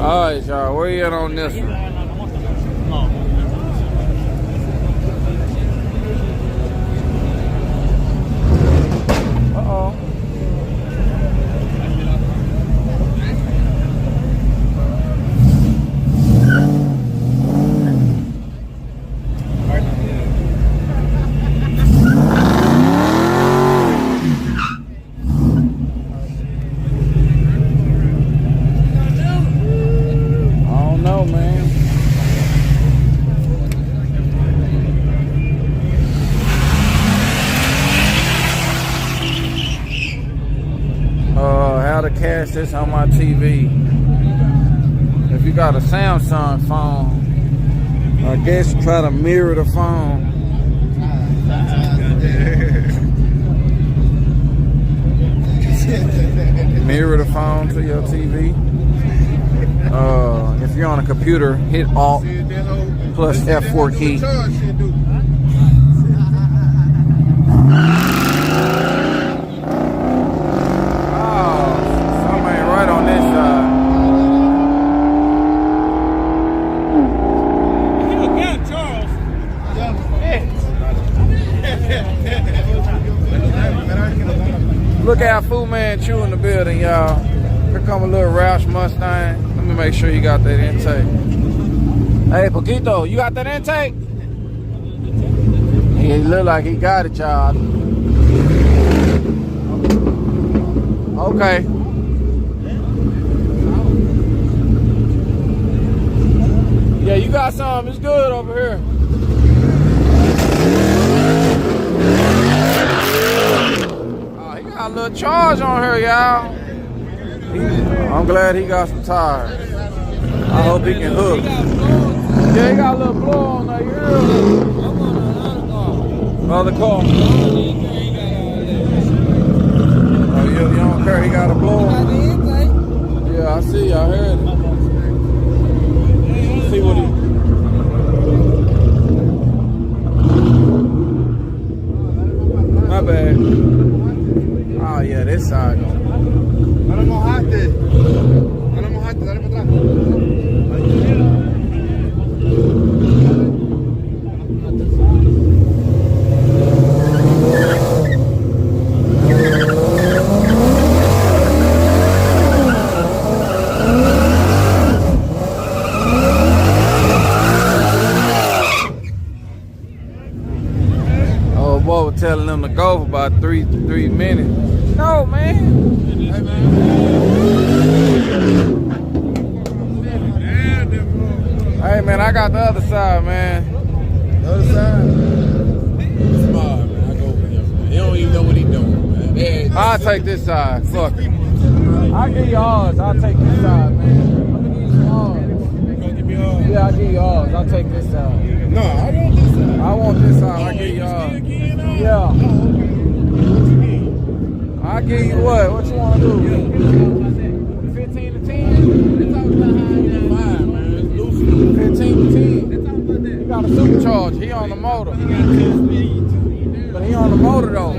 Alright, y'all, where you at on this one? Uh-oh. To catch this on my TV. If you got a Samsung phone, I guess try to mirror the phone. Mirror the phone to your TV. If you're on a computer, hit Alt plus F4 key. Look out, Food Man Chew in the building, y'all. Here come a little Roush Mustang. Let me make sure you got that intake. Hey, Poquito, you got that intake? He look like he got it, y'all. Okay. Yeah, you got some. It's good over here. Got a little charge on her, y'all. I'm glad he got some tires. I hope he can hook. Yeah, he got a little blow on there. Other car. Oh, you don't care he got a blow on? Yeah, I see. I heard it. See what he... My bad. Oh yeah, this side. Dale mojate. Dale mojate, dale para atrás. Oh boy, was telling them to go for about three minutes. No, man. Hey, man. Hey, man, I got the other side, man. The other side? Smart, man. I go with him. He don't even know what he's doing, man. I'll take this side. Fuck it. I'll give you ours. I'll take this side, man. Let me give you some ours. You gonna give me ours? Yeah, I'll give you ours. I'll take this side. No, I want this side. I want this side. I'll give you ours. Yeah. I'll give you what? What you want to do? 15 to 10? 15 to 10. He got a supercharge. He on the motor. But he on the motor though.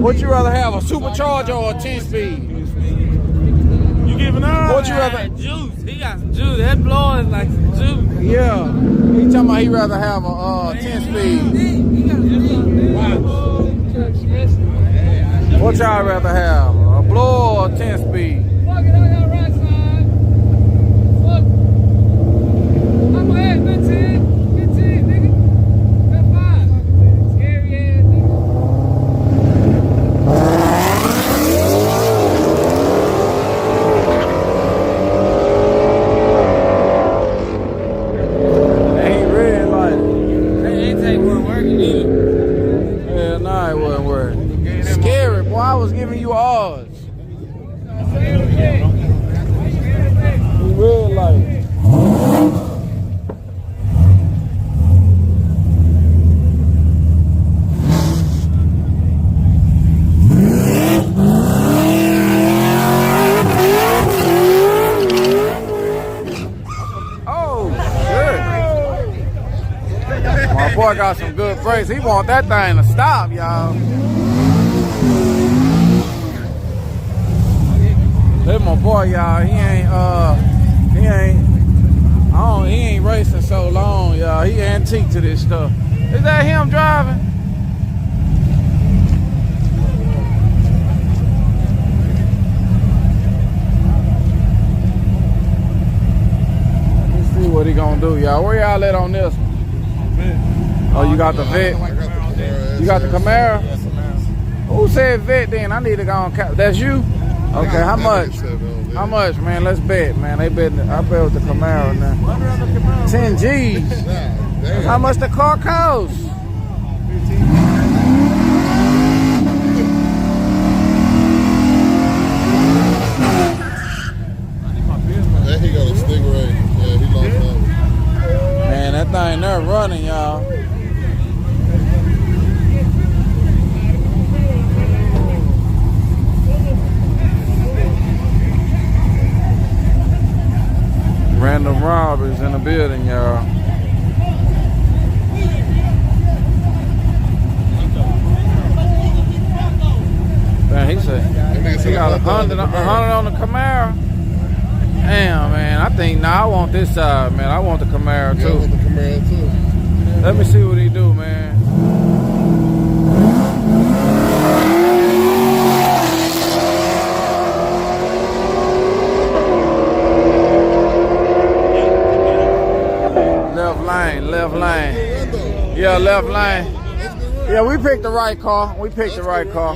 What you rather have, a supercharger or a 10-speed? You giving up? What you rather? Juice. He got some juice. That blower is like some juice. Yeah. He talking about he rather have a 10-speed. What y'all rather have? A blower or a 10-speed? Fuck it, I got right side. Fuck. I'm ahead, 15, nigga. That 5. Scary ass nigga. That ain't red light. That intake wasn't working either. Yeah, nah, it wasn't working. Scary, boy, I was giving you ours. Red light. Oh, shit. My boy got some good brakes. He want that thing to stop, y'all. That's my boy, y'all. He ain't He ain't racing so long, y'all. He antique to this stuff. Is that him driving? Let's see what he gonna do, y'all. Where y'all at on this one? Oh, you got the vet? You got the Camaro? Who said vet then? I need to go on. That's you? Okay, how much? How much, man? Let's bet, man. I bet with the Camaro now. 10 G's. How much the car costs? There he got a Stingray. Yeah, he lost that. Man, that thing there running, y'all. Random robbers in the building, y'all. Damn, he said he got 100 on the Camaro. Damn, man. I think, I want this side, man. I want the Camaro, too. I want the Camaro, too. Let me see what he do, man. Left lane. Yeah, left lane. Yeah, we picked the right car. We picked the right car.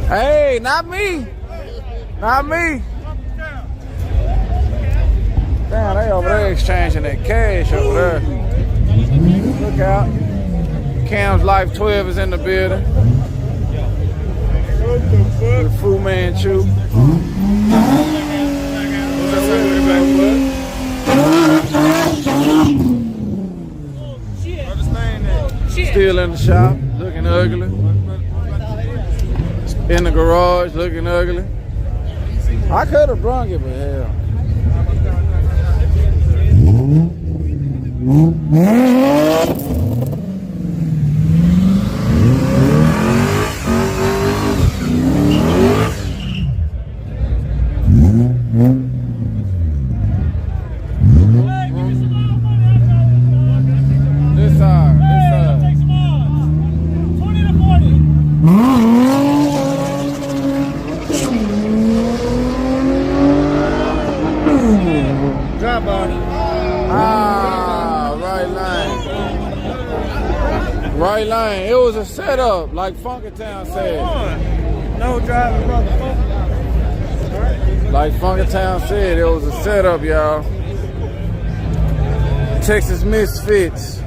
Hey, not me. Not me. Damn, they over there exchanging that cash over there. Look out. Cam's Life 12 is in the building. The Fu Manchu. Still in the shop, looking ugly. In the garage, looking ugly. I could have brung it, but hell. This side. Right lane. It was a setup, like Funkytown said. No driving, motherfucker. Like Funkytown said, it was a setup, y'all. Texas Misfits.